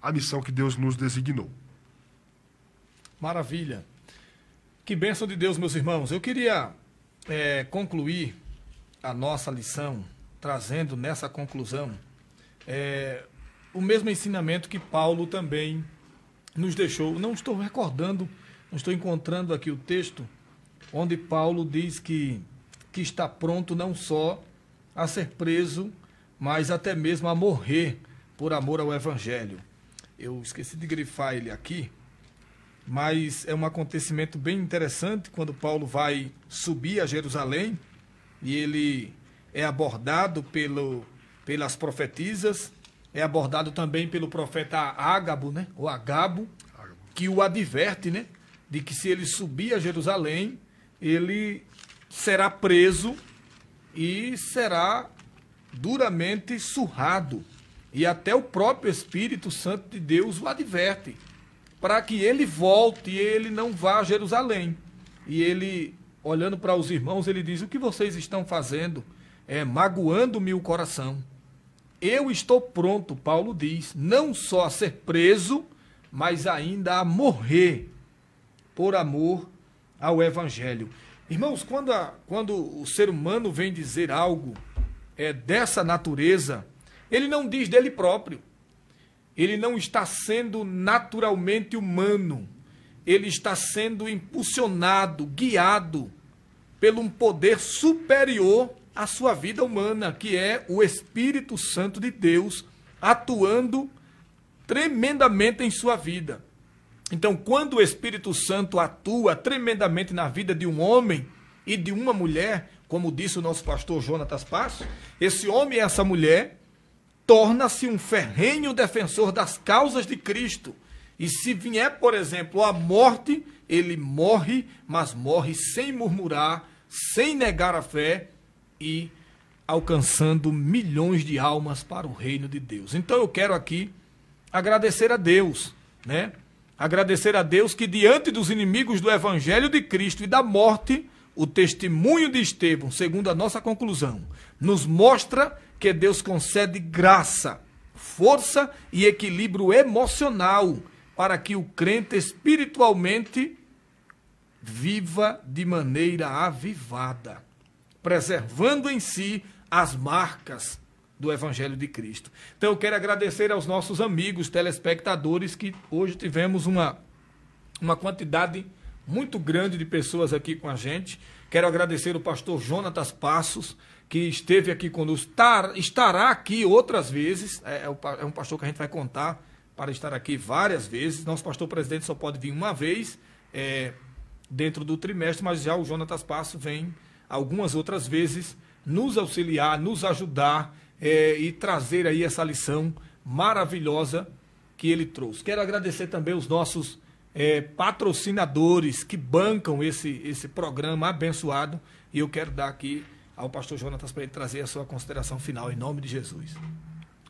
B: a missão que Deus nos designou.
A: Maravilha. Que bênção de Deus, meus irmãos. Eu queria concluir a nossa lição, trazendo nessa conclusão o mesmo ensinamento que Paulo também nos deixou. Não estou recordando, não estou encontrando aqui o texto, onde Paulo diz que está pronto não só a ser preso, mas até mesmo a morrer por amor ao Evangelho. Eu esqueci de grifar ele aqui, mas é um acontecimento bem interessante quando Paulo vai subir a Jerusalém e ele é abordado pelas profetisas, é abordado também pelo profeta Ágabo, né? Ou Agabo, que o adverte, né? De que se ele subir a Jerusalém, ele será preso e será duramente surrado. E até o próprio Espírito Santo de Deus o adverte, para que ele volte e ele não vá a Jerusalém. E ele, olhando para os irmãos, ele diz: o que vocês estão fazendo? Magoando-me o coração. Eu estou pronto, Paulo diz, não só a ser preso, mas ainda a morrer por amor ao Evangelho. Irmãos, quando o ser humano vem dizer algo dessa natureza, ele não diz dele próprio. Ele não está sendo naturalmente humano. Ele está sendo impulsionado, guiado pelo um poder superior à sua vida humana, que é o Espírito Santo de Deus atuando tremendamente em sua vida. Então, quando o Espírito Santo atua tremendamente na vida de um homem e de uma mulher, como disse o nosso pastor Jonatas Passos, esse homem e essa mulher torna-se um ferrenho defensor das causas de Cristo. E se vier, por exemplo, a morte, ele morre, mas morre sem murmurar, sem negar a fé e alcançando milhões de almas para o reino de Deus. Então eu quero aqui agradecer a Deus, né? Agradecer a Deus que diante dos inimigos do Evangelho de Cristo e da morte, o testemunho de Estevão, segundo a nossa conclusão, nos mostra que Deus concede graça, força e equilíbrio emocional para que o crente espiritualmente viva de maneira avivada, preservando em si as marcas do Evangelho de Cristo. Então eu quero agradecer aos nossos amigos telespectadores, que hoje tivemos uma quantidade muito grande de pessoas aqui com a gente. Quero agradecer o pastor Jonatas Passos, que esteve aqui conosco, estará aqui outras vezes, é um pastor que a gente vai contar para estar aqui várias vezes. Nosso pastor presidente só pode vir uma vez dentro do trimestre, mas já o Jonatas Passos vem algumas outras vezes nos auxiliar, nos ajudar e trazer aí essa lição maravilhosa que ele trouxe. Quero agradecer também os nossos patrocinadores que bancam esse programa abençoado, e eu quero dar aqui ao pastor Jonatas para ele trazer a sua consideração final, em nome de Jesus.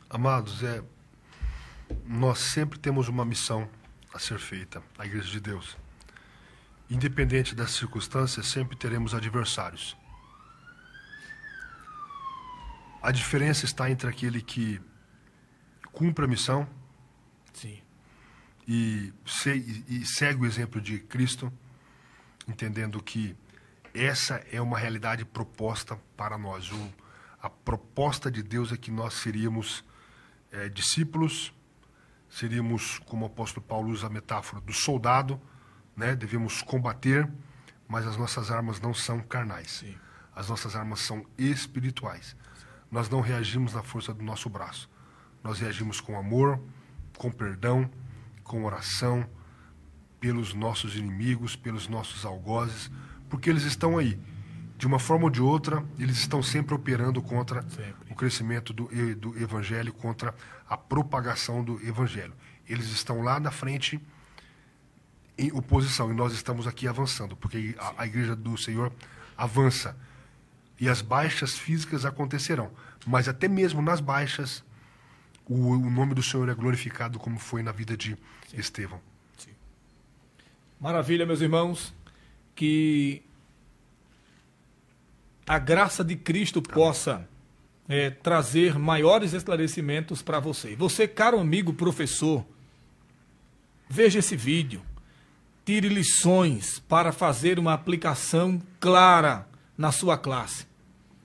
B: Amados, nós sempre temos uma missão a ser feita, a Igreja de Deus. Independente das circunstâncias, sempre teremos adversários. A diferença está entre aquele que cumpre a missão,
A: sim,
B: e segue o exemplo de Cristo, entendendo que essa é uma realidade proposta para nós. A proposta de Deus é que nós seríamos discípulos, seríamos, como o apóstolo Paulo usa a metáfora, do soldado, né? Devemos combater, mas as nossas armas não são carnais.
A: Sim.
B: As nossas armas são espirituais. Nós não reagimos na força do nosso braço. Nós reagimos com amor, com perdão, com oração, pelos nossos inimigos, pelos nossos algozes, porque eles estão aí. De uma forma ou de outra, eles estão sempre operando contra o crescimento do Evangelho, contra a propagação do Evangelho. Eles estão lá na frente em oposição, e nós estamos aqui avançando, porque a Igreja do Senhor avança. E as baixas físicas acontecerão, mas até mesmo nas baixas, o nome do Senhor é glorificado, como foi na vida de Estevão.
A: Sim. Maravilha, meus irmãos. que a graça de Cristo possa trazer maiores esclarecimentos para você. Você, caro amigo professor, veja esse vídeo, tire lições para fazer uma aplicação clara na sua classe.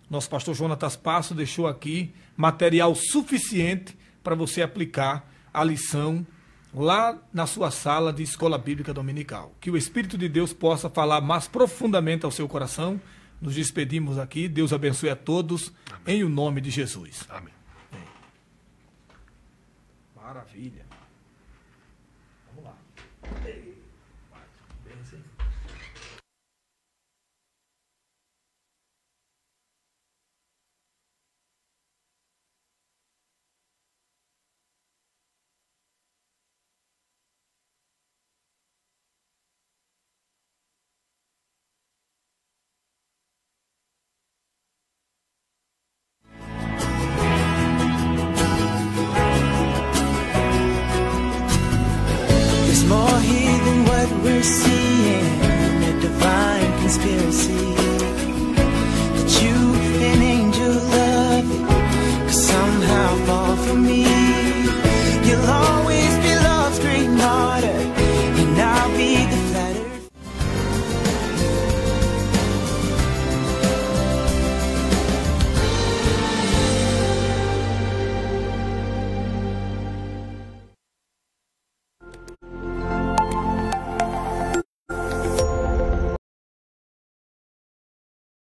A: Nosso pastor Jonatas Passo deixou aqui material suficiente para você aplicar a lição lá na sua sala de escola bíblica dominical. Que o Espírito de Deus possa falar mais profundamente ao seu coração. Nos despedimos aqui. Deus abençoe a todos. Amém. Em o nome de Jesus.
B: Amém.
A: Maravilha. Vamos lá.
C: More here than what we're seeing, a divine conspiracy.